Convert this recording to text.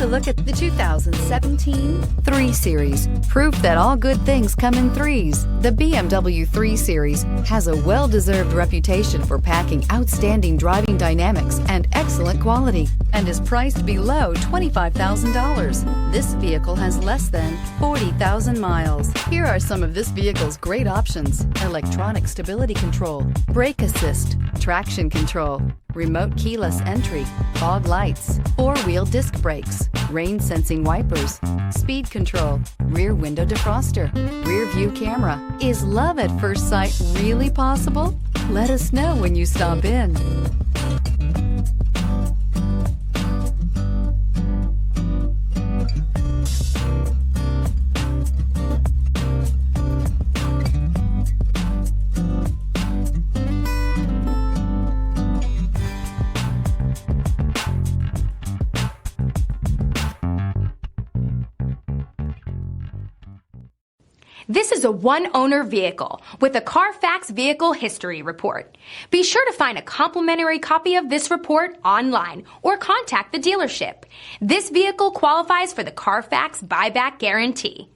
a look at the 2017 3 Series. Proof that all good things come in threes. The BMW 3 Series has a well-deserved reputation for packing outstanding driving dynamics and excellent quality, and is priced below $25,000. This vehicle has less than 40,000 miles. Here are some of this vehicle's great options: electronic stability control, brake assist, traction control, remote keyless entry, fog lights, four-wheel disc brakes, rain-sensing wipers, speed control, rear window defroster, rear view camera. Is love at first sight really possible? Let us know when you stop in. This is a one-owner vehicle with a Carfax Vehicle History Report. Be sure to find a complimentary copy of this report online or contact the dealership. This vehicle qualifies for the Carfax Buyback Guarantee.